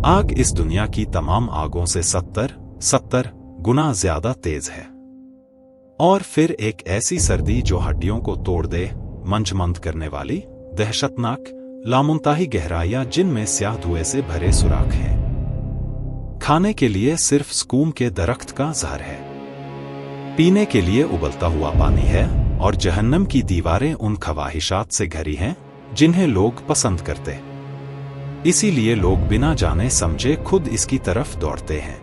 आग इस दुनिया की तमाम आगों से 70 गुना ज्यादा तेज है। और फिर एक ऐसी सर्दी जो हड्डियों को तोड़ दे, मंजमंद करने वाली, दहशतनाक, लामुंताही गहराइयां जिनमें स्याह धुएं से भरे सुराख हैं। खाने के लिए सिर्फ स्कूम के दरख्त का जहर है, पीने के लिए उबलता हुआ पानी है, और जहन्नम की दीवारें उन ख्वाहिशात से घिरी हैं जिन्हें लोग पसंद करते। इसीलिए लोग बिना जाने समझे खुद इसकी तरफ दौड़ते हैं।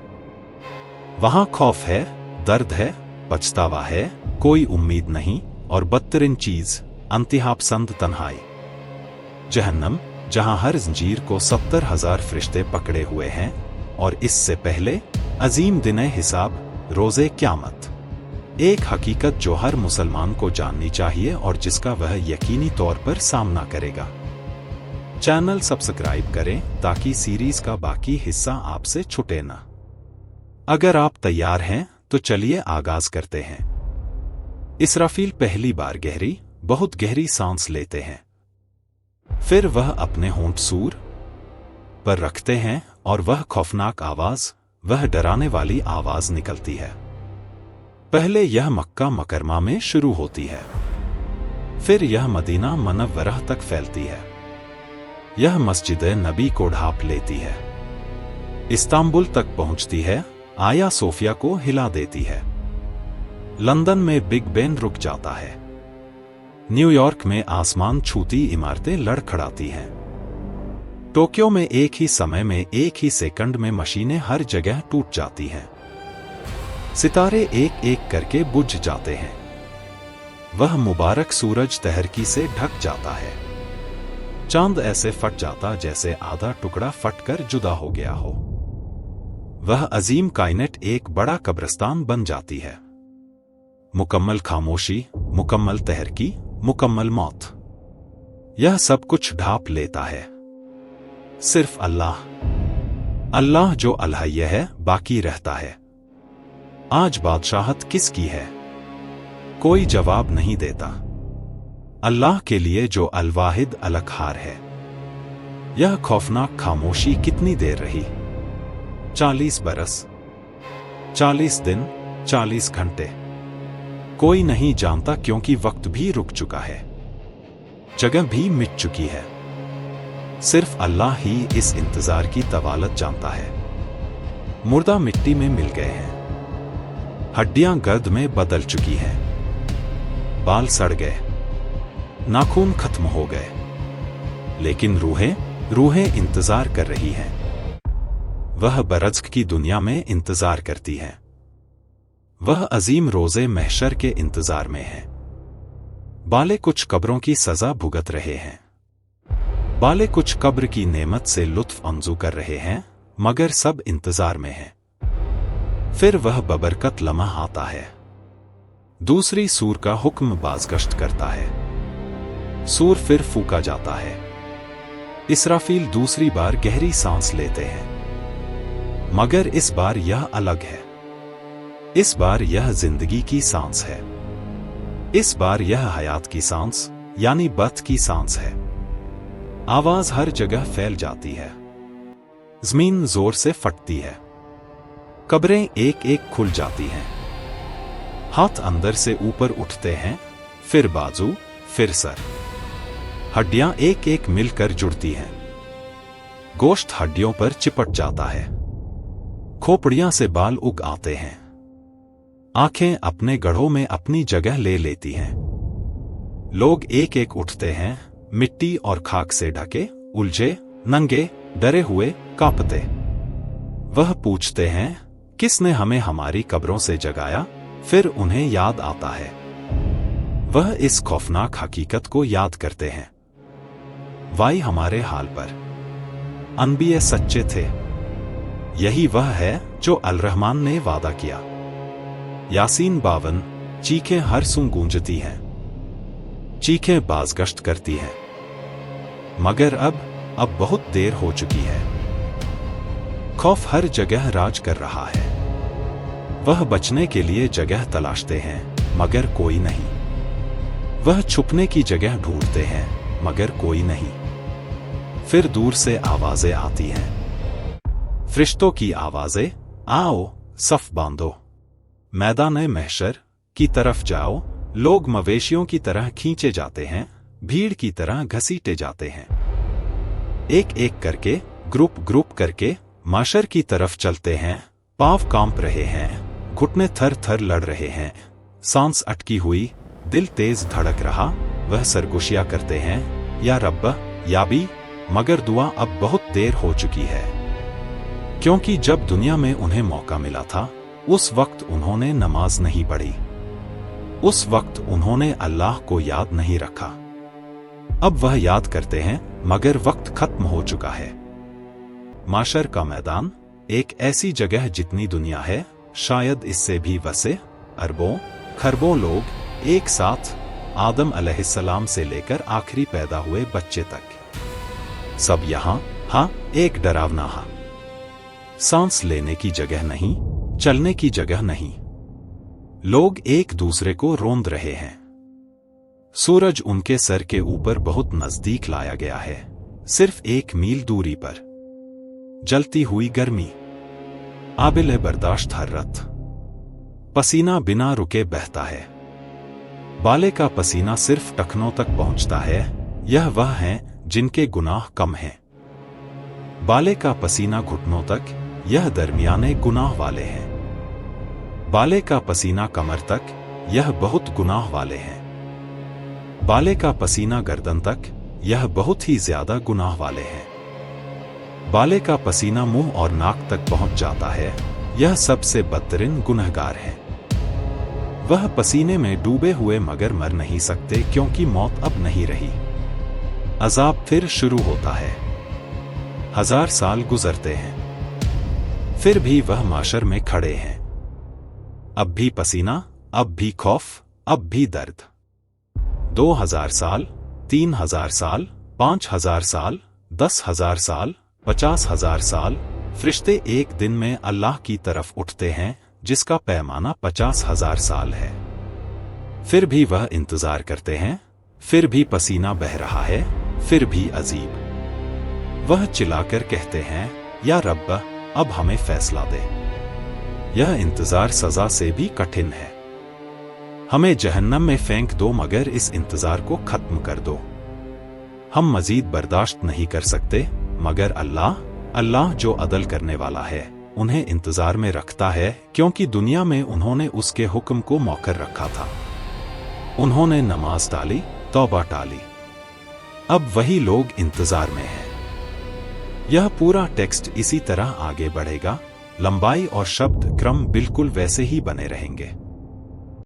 वहां खौफ है, दर्द है, पछतावा है, कोई उम्मीद नहीं, और बदतरीन चीज अंतिहापसंद तन्हाई। जहन्नम, जहां हर जंजीर को 70,000 फरिश्ते पकड़े हुए हैं, और इससे पहले अजीम दिने हिसाब, रोजे क़यामत। एक हकीकत जो हर मुसलमान को जाननी चाहिए और जिसका वह यकीनी तौर पर सामना करेगा। चैनल सब्सक्राइब करें ताकि सीरीज का बाकी हिस्सा आपसे छूटे ना। अगर आप तैयार हैं तो चलिए आगाज करते हैं। इसराफील पहली बार गहरी, बहुत गहरी सांस लेते हैं। फिर वह अपने होंठ सूर पर रखते हैं और वह खौफनाक आवाज, वह डराने वाली आवाज निकलती है। पहले यह मक्का मुकरमा में शुरू होती है, फिर यह मदीना मुनव्वरह तक फैलती है। यह मस्जिद नबी को ढांप लेती है, इस्तांबुल तक पहुंचती है, आया सोफिया को हिला देती है। लंदन में बिग बेन रुक जाता है, न्यूयॉर्क में आसमान छूती इमारतें लड़खड़ाती हैं। टोक्यो में एक ही समय में, एक ही सेकंड में मशीनें हर जगह टूट जाती हैं। सितारे एक एक करके बुझ जाते हैं। वह मुबारक सूरज तहरकी से ढक जाता है। चांद ऐसे फट जाता जैसे आधा टुकड़ा फटकर जुदा हो गया हो। वह अजीम कायनेट एक बड़ा कब्रिस्तान बन जाती है। मुकम्मल खामोशी, मुकम्मल तहरकी, मुकम्मल मौत। यह सब कुछ ढांप लेता है। सिर्फ अल्लाह, अल्लाह जो अलहय्य है, बाकी रहता है। आज बादशाहत किसकी है? कोई जवाब नहीं देता। अल्लाह के लिए जो अल-वाहिद अल-क़हार है। यह खौफनाक खामोशी कितनी देर रही? 40 बरस, 40 दिन, 40 घंटे। कोई नहीं जानता, क्योंकि वक्त भी रुक चुका है, जगह भी मिट चुकी है। सिर्फ अल्लाह ही इस इंतजार की तवालत जानता है। मुर्दा मिट्टी में मिल गए हैं, हड्डियां गर्द में बदल चुकी हैं, बाल सड़ गए, नाखून खत्म हो गए, लेकिन रूहें इंतजार कर रही हैं। वह बरज़्क़ की दुनिया में इंतजार करती हैं। वह अजीम रोज़े महशर के इंतजार में है। बाले कुछ कब्रों की सजा भुगत रहे हैं, बाले कुछ कब्र की नेमत से लुत्फ अंजू कर रहे हैं, मगर सब इंतजार में हैं। फिर वह बबरकत लम्हा आता है। दूसरी सूर का हुक्म बाज़गश्त करता है। सूर फिर फूका जाता है। इसराफील दूसरी बार गहरी सांस लेते हैं, मगर इस बार यह अलग है। इस बार यह जिंदगी की सांस है। इस बार यह हयात की सांस, यानी बथ की सांस है। आवाज हर जगह फैल जाती है। जमीन जोर से फटती है। कब्रें एक एक खुल जाती हैं। हाथ अंदर से ऊपर उठते हैं, फिर बाजू, फिर सर। हड्डियां एक एक मिलकर जुड़ती हैं। गोश्त हड्डियों पर चिपट जाता है। खोपड़ियां से बाल उग आते हैं। आंखें अपने गढ़ों में अपनी जगह ले लेती हैं। लोग एक एक उठते हैं, मिट्टी और खाक से ढके, उलझे, नंगे, डरे हुए, कांपते। वह पूछते हैं, किसने हमें हमारी कब्रों से जगाया? फिर उन्हें याद आता है। वह इस खौफनाक हकीकत को याद करते हैं। वाई हमारे हाल पर। अनबिया सच्चे थे। यही वह है जो अल-रहमान ने वादा किया। यासीन 52, चीखें हर सूं गूंजती हैं। चीखें बाज़गश्त करती हैं। मगर अब बहुत देर हो चुकी है। खौफ हर जगह राज कर रहा है। वह बचने के लिए जगह तलाशते हैं, मगर कोई नहीं। वह छुपने की जगह ढूंढते हैं, मगर कोई नहीं। फिर दूर से आवाजें आती हैं। फरिश्तों की आवाजें, आओ, सफ बांधो, मैदान महशर की तरफ जाओ। लोग मवेशियों की तरह खींचे जाते हैं, भीड़ की तरह घसीटे जाते हैं। एक एक करके, ग्रुप ग्रुप करके माशर की तरफ चलते हैं। पांव कांप रहे हैं, घुटने थर थर लड़ रहे हैं, सांस अटकी हुई, दिल तेज धड़क रहा। वह सरगोशियां करते हैं, या रब्ब, या भी, मगर दुआ अब बहुत देर हो चुकी है। क्योंकि जब दुनिया में उन्हें मौका मिला था, उस वक्त उन्होंने नमाज नहीं पढ़ी, उस वक्त उन्होंने अल्लाह को याद नहीं रखा। अब वह याद करते हैं, मगर वक्त खत्म हो चुका है। माशर का मैदान एक ऐसी जगह जितनी दुनिया है, शायद इससे भी वसे, अरबों खरबों लोग एक साथ, आदम अलैहिस्सलाम से लेकर आखिरी पैदा हुए बच्चे तक, सब यहां। हाँ, एक डरावना हा। सांस लेने की जगह नहीं, चलने की जगह नहीं। लोग एक दूसरे को रोंद रहे हैं। सूरज उनके सर के ऊपर बहुत नजदीक लाया गया है, सिर्फ 1 मील दूरी पर। जलती हुई गर्मी, आबिल बर्दाश्त हर्रत, पसीना बिना रुके बहता है। बाले का पसीना सिर्फ टखनों तक पहुंचता है, यह वह हैं जिनके गुनाह कम हैं। बाले का पसीना घुटनों तक, यह दरमियाने गुनाह वाले हैं। बाले का पसीना कमर तक, यह बहुत गुनाह वाले हैं। बाले का पसीना गर्दन तक, यह बहुत ही ज्यादा गुनाह वाले हैं। बाले का पसीना मुंह और नाक तक पहुंच जाता है, यह सबसे बदतरीन गुनहगार है। वह पसीने में डूबे हुए मगर मर नहीं सकते, क्योंकि मौत अब नहीं रही। अजाब फिर शुरू होता है। 1000 साल गुजरते हैं, फिर भी वह माशर में खड़े हैं। अब भी पसीना, अब भी खौफ, अब भी दर्द। 2000 साल, 3000 साल, 5000 साल, 10,000 साल, 50,000 साल। फरिश्ते एक दिन में अल्लाह की तरफ उठते हैं, जिसका पैमाना 50,000 साल है। फिर भी वह इंतजार करते हैं, फिर भी पसीना बह रहा है, फिर भी अजीब। वह चिल्लाकर कहते हैं, या रब्ब, अब हमें फैसला दे। यह इंतजार सजा से भी कठिन है। हमें जहन्नम में फेंक दो, मगर इस इंतजार को खत्म कर दो। हम मजीद बर्दाश्त नहीं कर सकते, मगर अल्लाह जो अदल करने वाला है, उन्हें इंतजार में रखता है, क्योंकि दुनिया में उन्होंने उसके हुक्म को मौखर रखा था। उन्होंने नमाज टाली, तौबा टाली। अब वही लोग इंतजार में हैं। यह पूरा टेक्स्ट इसी तरह आगे बढ़ेगा, लंबाई और शब्द क्रम बिल्कुल वैसे ही बने रहेंगे।